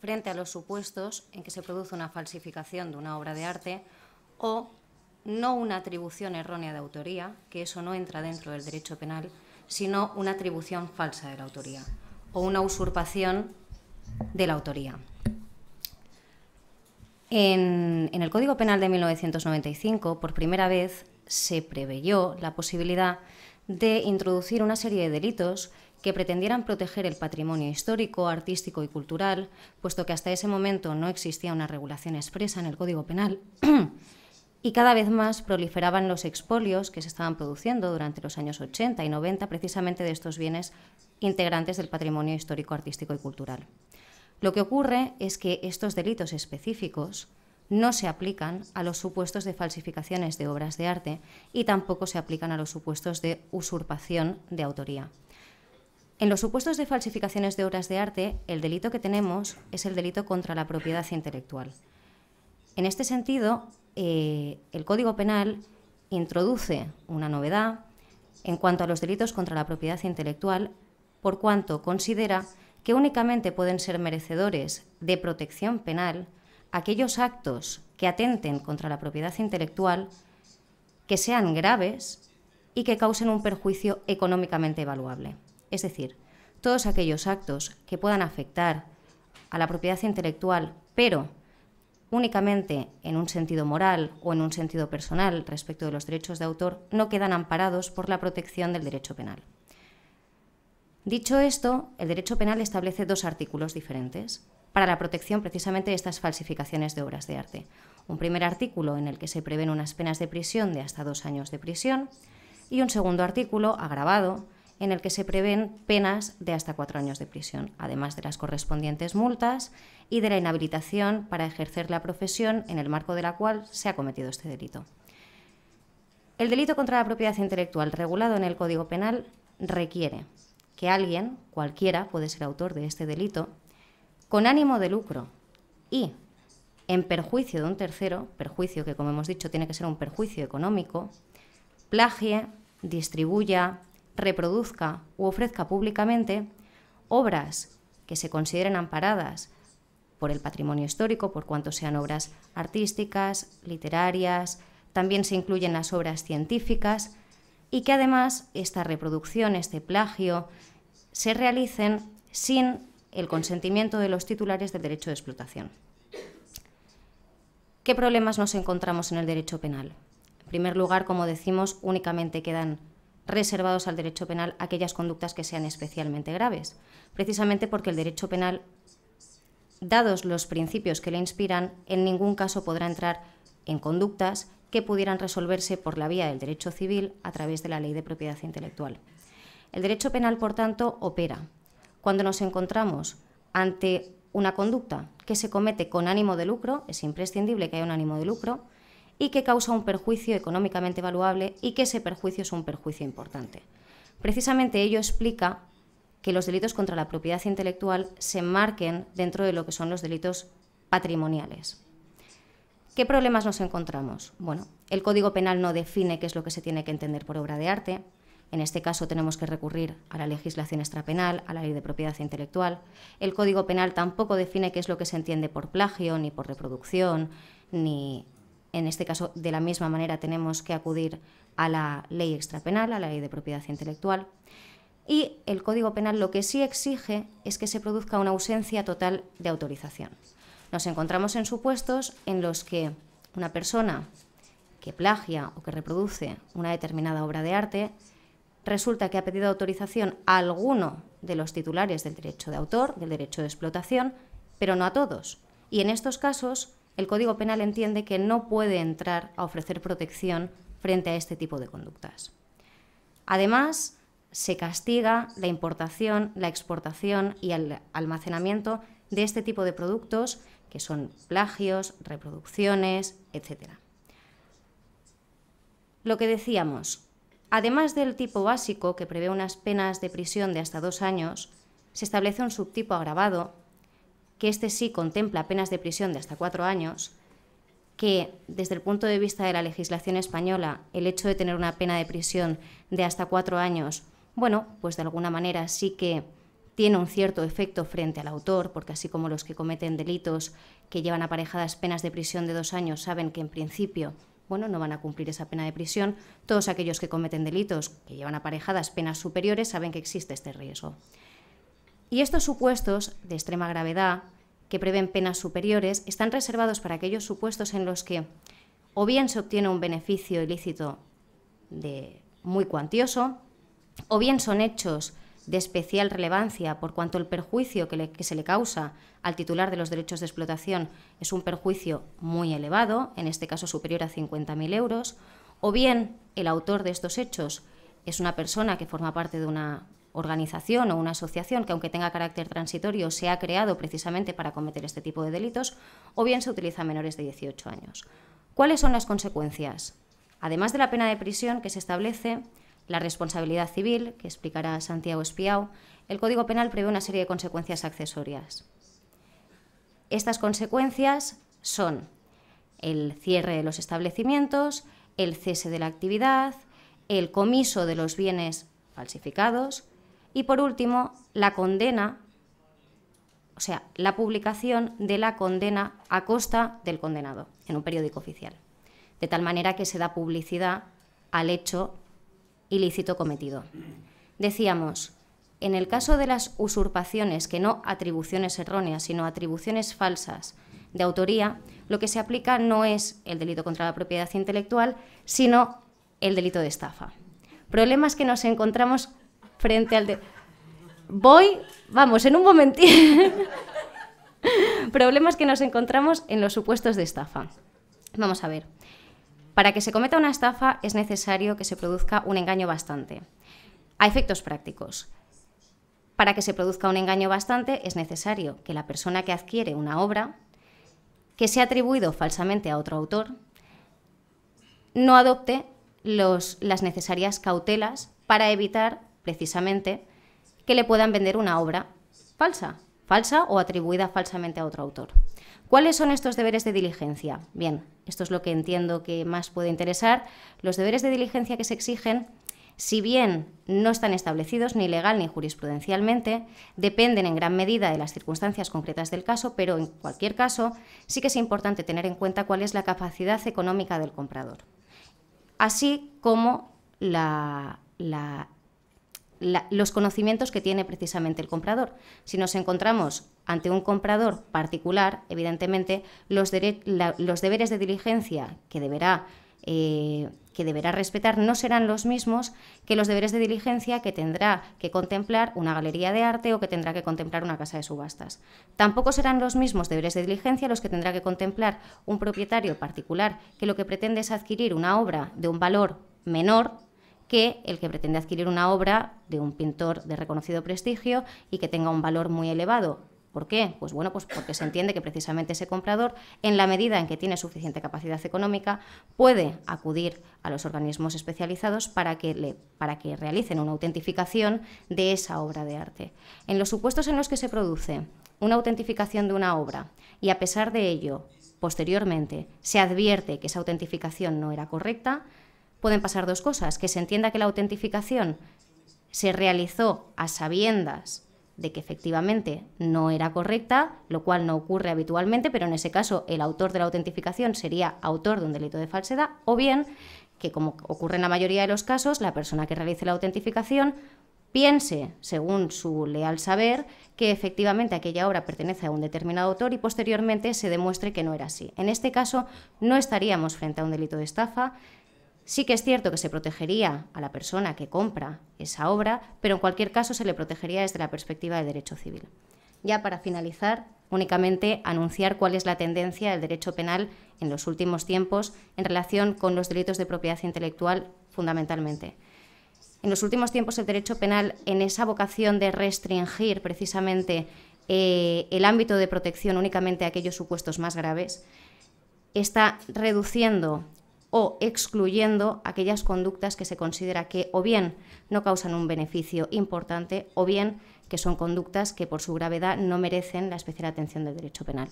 frente a los supuestos en que se produce una falsificación de una obra de arte o no una atribución errónea de autoría, que eso no entra dentro del derecho penal, sino una atribución falsa de la autoría o una usurpación de la autoría. En el Código Penal de 1995, por primera vez, se preveyó la posibilidad de introducir una serie de delitos que pretendieran proteger el patrimonio histórico, artístico y cultural, puesto que hasta ese momento no existía una regulación expresa en el Código Penal, y cada vez más proliferaban los expolios que se estaban produciendo durante los años 80 y 90 precisamente de estos bienes integrantes del patrimonio histórico, artístico y cultural. Lo que ocurre es que estos delitos específicos no se aplican a los supuestos de falsificaciones de obras de arte y tampoco se aplican a los supuestos de usurpación de autoría. En los supuestos de falsificaciones de obras de arte, el delito que tenemos es el delito contra la propiedad intelectual. En este sentido, el Código Penal introduce una novedad en cuanto a los delitos contra la propiedad intelectual, por cuanto considera que únicamente pueden ser merecedores de protección penal aquellos actos que atenten contra la propiedad intelectual, que sean graves y que causen un perjuicio económicamente evaluable. Es decir, todos aquellos actos que puedan afectar a la propiedad intelectual, pero únicamente en un sentido moral o en un sentido personal respecto de los derechos de autor, no quedan amparados por la protección del derecho penal. Dicho esto, el derecho penal establece dos artículos diferentes para la protección precisamente de estas falsificaciones de obras de arte. Un primer artículo en el que se prevén unas penas de prisión de hasta 2 años de prisión y un segundo artículo agravado en el que se prevén penas de hasta 4 años de prisión, además de las correspondientes multas y de la inhabilitación para ejercer la profesión en el marco de la cual se ha cometido este delito. El delito contra la propiedad intelectual regulado en el Código Penal requiere que alguien, cualquiera, puede ser autor de este delito, con ánimo de lucro y en perjuicio de un tercero, perjuicio que como hemos dicho tiene que ser un perjuicio económico, plagie, distribuya, reproduzca u ofrezca públicamente obras que se consideren amparadas por el patrimonio histórico, por cuanto sean obras artísticas, literarias, también se incluyen las obras científicas, y que además esta reproducción, este plagio, se realicen sin el consentimiento de los titulares del derecho de explotación. ¿Qué problemas nos encontramos en el derecho penal? En primer lugar, como decimos, únicamente quedan reservados al derecho penal aquellas conductas que sean especialmente graves, precisamente porque el derecho penal, dados los principios que le inspiran, en ningún caso podrá entrar en conductas que pudieran resolverse por la vía del derecho civil a través de la ley de propiedad intelectual. El derecho penal, por tanto, opera cuando nos encontramos ante una conducta que se comete con ánimo de lucro, es imprescindible que haya un ánimo de lucro, y que causa un perjuicio económicamente evaluable y que ese perjuicio es un perjuicio importante. Precisamente ello explica que los delitos contra la propiedad intelectual se enmarquen dentro de lo que son los delitos patrimoniales. ¿Qué problemas nos encontramos? Bueno, el Código Penal no define qué es lo que se tiene que entender por obra de arte. En este caso tenemos que recurrir a la legislación extrapenal, a la ley de propiedad intelectual. El Código Penal tampoco define qué es lo que se entiende por plagio, ni por reproducción, ni, en este caso, de la misma manera tenemos que acudir a la ley extrapenal, a la ley de propiedad intelectual. Y el Código Penal lo que sí exige es que se produzca una ausencia total de autorización. Nos encontramos en supuestos en los que una persona que plagia o que reproduce una determinada obra de arte resulta que ha pedido autorización a alguno de los titulares del derecho de autor, del derecho de explotación, pero no a todos. Y en estos casos, el Código Penal entiende que no puede entrar a ofrecer protección frente a este tipo de conductas. Además, se castiga la importación, la exportación y el almacenamiento de este tipo de productos, que son plagios, reproducciones, etc. Lo que decíamos, además del tipo básico, que prevé unas penas de prisión de hasta 2 años, se establece un subtipo agravado, que este sí contempla penas de prisión de hasta 4 años, que desde el punto de vista de la legislación española, el hecho de tener una pena de prisión de hasta 4 años, bueno, pues de alguna manera sí que tiene un cierto efecto frente al autor, porque así como los que cometen delitos que llevan aparejadas penas de prisión de 2 años saben que en principio, bueno, no van a cumplir esa pena de prisión, todos aquellos que cometen delitos que llevan aparejadas penas superiores saben que existe este riesgo. Y estos supuestos de extrema gravedad, que prevén penas superiores, están reservados para aquellos supuestos en los que o bien se obtiene un beneficio ilícito muy cuantioso, o bien son hechos de especial relevancia por cuanto el perjuicio que se le causa al titular de los derechos de explotación es un perjuicio muy elevado, en este caso superior a 50.000 euros, o bien el autor de estos hechos es una persona que forma parte de una organización o una asociación que, aunque tenga carácter transitorio, se ha creado precisamente para cometer este tipo de delitos, o bien se utiliza a menores de 18 años. ¿Cuáles son las consecuencias? Además de la pena de prisión que se establece, la responsabilidad civil, que explicará Santiago Espiau, el Código Penal prevé una serie de consecuencias accesorias. Estas consecuencias son el cierre de los establecimientos, el cese de la actividad, el comiso de los bienes falsificados y, por último, la condena, o sea, la publicación de la condena a costa del condenado en un periódico oficial, de tal manera que se da publicidad al hecho ilícito cometido. Decíamos, en el caso de las usurpaciones, que no atribuciones erróneas, sino atribuciones falsas de autoría, lo que se aplica no es el delito contra la propiedad intelectual, sino el delito de estafa. Problemas que nos encontramos frente al vamos, en un momentito. Problemas que nos encontramos en los supuestos de estafa. Vamos a ver. Para que se cometa una estafa es necesario que se produzca un engaño bastante. A efectos prácticos, para que se produzca un engaño bastante es necesario que la persona que adquiere una obra, que se ha atribuido falsamente a otro autor, no adopte las necesarias cautelas para evitar precisamente que le puedan vender una obra falsa o atribuida falsamente a otro autor. ¿Cuáles son estos deberes de diligencia? Bien, esto es lo que entiendo que más puede interesar. Los deberes de diligencia que se exigen, si bien no están establecidos ni legal ni jurisprudencialmente, dependen en gran medida de las circunstancias concretas del caso, pero en cualquier caso sí que es importante tener en cuenta cuál es la capacidad económica del comprador, así como los conocimientos que tiene precisamente el comprador. Si nos encontramos ante un comprador particular, evidentemente los deberes de diligencia que deberá respetar no serán los mismos que los deberes de diligencia que tendrá que contemplar una galería de arte o que tendrá que contemplar una casa de subastas. Tampoco serán los mismos deberes de diligencia los que tendrá que contemplar un propietario particular que lo que pretende es adquirir una obra de un valor menor que el que pretende adquirir una obra de un pintor de reconocido prestigio y que tenga un valor muy elevado. ¿Por qué? Pues bueno, pues porque se entiende que precisamente ese comprador, en la medida en que tiene suficiente capacidad económica, puede acudir a los organismos especializados para que realicen una autentificación de esa obra de arte. En los supuestos en los que se produce una autentificación de una obra y a pesar de ello, posteriormente, se advierte que esa autentificación no era correcta, pueden pasar dos cosas: que se entienda que la autentificación se realizó a sabiendas de que efectivamente no era correcta, lo cual no ocurre habitualmente, pero en ese caso el autor de la autentificación sería autor de un delito de falsedad, o bien que, como ocurre en la mayoría de los casos, la persona que realice la autentificación piense, según su leal saber, que efectivamente aquella obra pertenece a un determinado autor y posteriormente se demuestre que no era así. En este caso no estaríamos frente a un delito de estafa. Sí que es cierto que se protegería a la persona que compra esa obra, pero en cualquier caso se le protegería desde la perspectiva de derecho civil. Ya para finalizar, únicamente anunciar cuál es la tendencia del derecho penal en los últimos tiempos en relación con los delitos de propiedad intelectual fundamentalmente. En los últimos tiempos el derecho penal, en esa vocación de restringir precisamente el ámbito de protección únicamente a aquellos supuestos más graves, está reduciendo o excluyendo aquellas conductas que se considera que o bien no causan un beneficio importante o bien que son conductas que por su gravedad no merecen la especial atención del derecho penal.